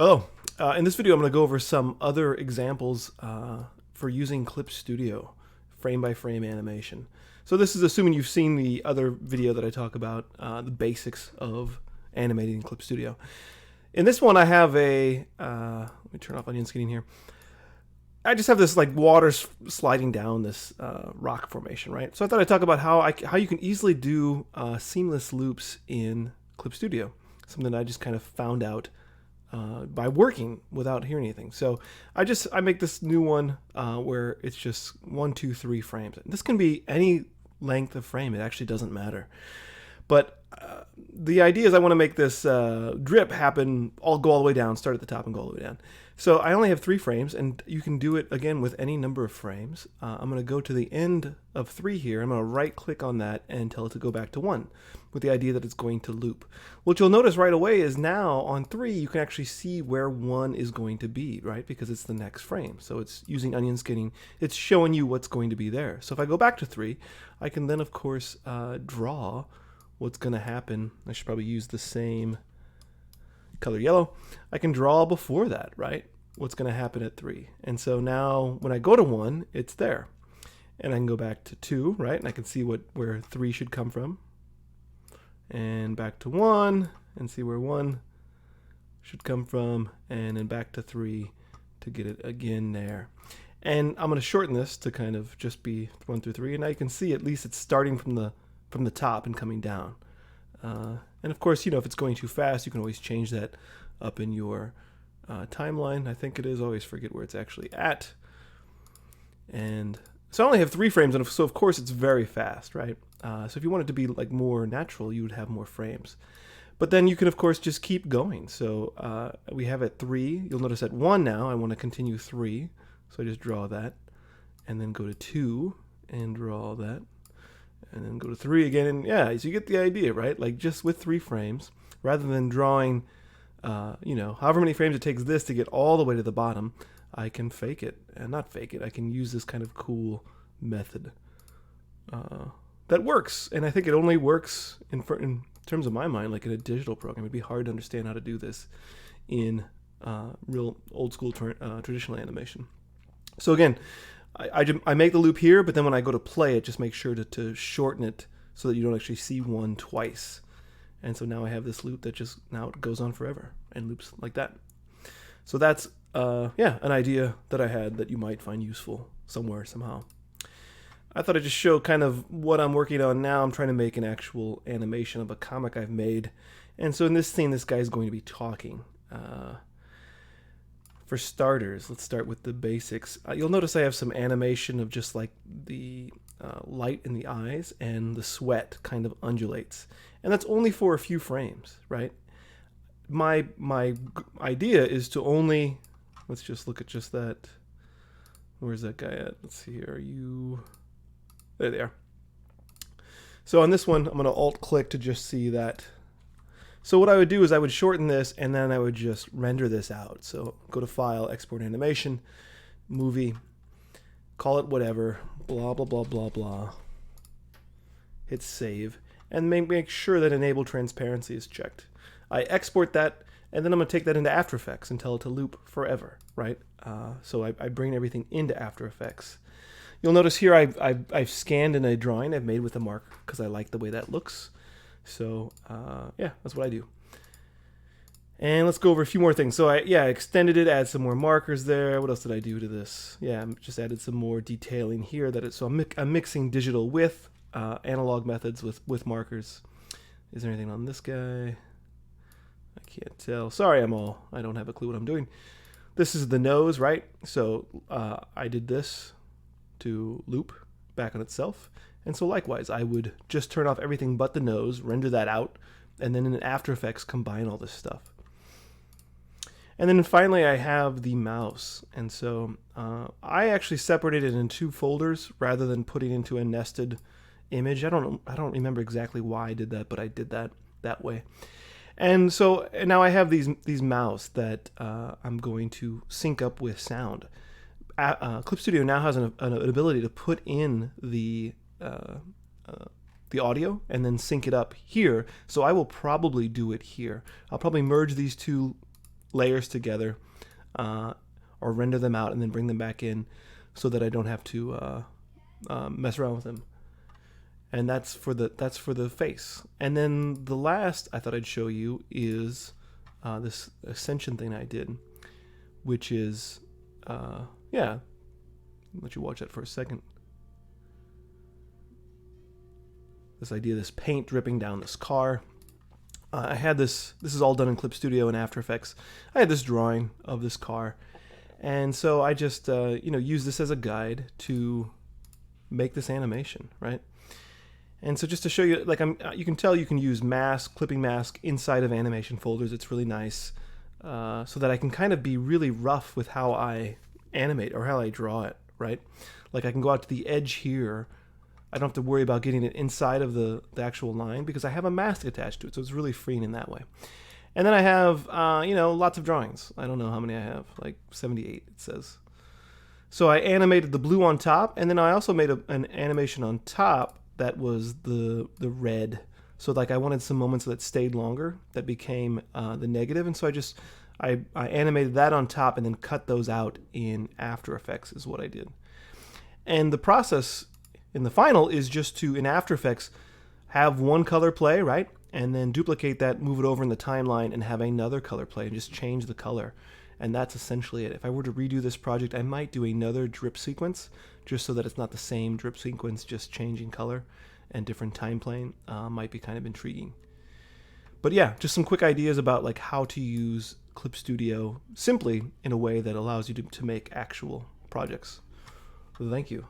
Hello. In this video, I'm going to go over some other examples for using Clip Studio frame-by-frame animation. So this is assuming you've seen the other video that I talk about the basics of animating in Clip Studio. In this one, I have a let me turn off onion skinning here. I just have this like water sliding down this rock formation, right? So I thought I'd talk about how you can easily do seamless loops in Clip Studio. Something that I just kind of found out by working without hearing anything. So I make this new one where it's just 1, 2, 3 frames. This can be any length of frame. It actually doesn't matter. But the idea is I want to make this drip happen, go all the way down, start at the top and go all the way down. So I only have 3 frames, and you can do it again with any number of frames. I'm going to go to the end of 3 here. I'm going to right click on that and tell it to go back to 1 with the idea that it's going to loop. What you'll notice right away is now on 3 you can actually see where 1 is going to be, right? Because it's the next frame. So it's using onion skinning. It's showing you what's going to be there. So if I go back to 3, I can then of course draw what's going to happen. I should probably use the same color yellow. I can draw before that, right? What's going to happen at 3. And so now when I go to 1, it's there. And I can go back to 2, right? And I can see where 3 should come from. And back to 1 and see where 1 should come from, and then back to 3 to get it again there. And I'm going to shorten this to kind of just be 1 through 3, and now you can see at least it's starting from the top and coming down. And of course, you know, if it's going too fast, you can always change that up in your timeline. I think it is. I always forget where it's actually at. And so I only have 3 frames, and so of course it's very fast, right? So if you want it to be like more natural, you would have more frames. But then you can of course just keep going. So we have at 3. You'll notice at 1 now I want to continue 3. So I just draw that, and then go to 2 and draw that, and then go to 3 again. And yeah, so you get the idea, right? Like just with 3 frames, rather than drawing, you know, however many frames it takes this to get all the way to the bottom, I can fake it, and not fake it. I can use this kind of cool method that works, and I think it only works in terms of my mind, like in a digital program. It'd be hard to understand how to do this in real old school traditional animation. So again, I make the loop here, but then when I go to play it, just make sure to shorten it so that you don't actually see 1 twice. And so now I have this loop that just now it goes on forever and loops like that. So that's yeah, an idea that I had that you might find useful somewhere somehow. I thought I'd just show kind of what I'm working on now. I'm trying to make an actual animation of a comic I've made. And so in this scene, this guy's going to be talking. For starters, let's start with the basics. You'll notice I have some animation of just like the light in the eyes, and the sweat kind of undulates. And that's only for a few frames, right? My idea is to only, let's just look at just that. Where's that guy at? Let's see here. Are you... There they are. So on this one, I'm going to alt-click to just see that. So what I would do is I would shorten this, and then I would just render this out. So go to File, Export Animation, Movie, call it whatever, blah, blah, blah, blah, blah. Hit Save, and make sure that Enable Transparency is checked. I export that, and then I'm going to take that into After Effects and tell it to loop forever, right? So I bring everything into After Effects. You'll notice here I've scanned in a drawing I've made with a marker because I like the way that looks. So yeah, that's what I do. And let's go over a few more things. So I extended it, add some more markers there. What else did I do to this? Yeah, I just added some more detailing here. So I'm mixing digital with analog methods with markers. Is there anything on this guy? I can't tell. Sorry, I don't have a clue what I'm doing. This is the nose, right? So I did this to loop back on itself. And so likewise, I would just turn off everything but the nose, render that out, and then in After Effects combine all this stuff. And then finally I have the mouse. And so I actually separated it in 2 folders rather than putting into a nested image. I don't remember exactly why I did that, but I did that way. And so now I have these mouse that I'm going to sync up with sound. Clip Studio now has an ability to put in the audio and then sync it up here. So I will probably do it here. I'll probably merge these two layers together, or render them out and then bring them back in, so that I don't have to mess around with them. And that's for the face. And then the last I thought I'd show you is this Ascension thing I did, which is yeah. I'll let you watch that for a second. This idea of this paint dripping down this car. I had this is all done in Clip Studio and After Effects. I had this drawing of this car, and so I just use this as a guide to make this animation, right? And so just to show you, like you can tell you can use mask, clipping mask inside of animation folders. It's really nice, so that I can kind of be really rough with how I animate or how I draw it, right? Like I can go out to the edge here. I don't have to worry about getting it inside of the actual line because I have a mask attached to it, so it's really freeing in that way. And then I have, lots of drawings. I don't know how many I have, like 78 it says. So I animated the blue on top, and then I also made an animation on top that was the red. So like I wanted some moments that stayed longer, that became the negative, and so I animated that on top and then cut those out in After Effects is what I did. And the process in the final is just to, in After Effects, have one color play, right? And then duplicate that, move it over in the timeline, and have another color play, and just change the color. And that's essentially it. If I were to redo this project, I might do another drip sequence, just so that it's not the same drip sequence, just changing color and different time plane. Might be kind of intriguing. But yeah, just some quick ideas about like how to use Clip Studio simply in a way that allows you to make actual projects. So thank you.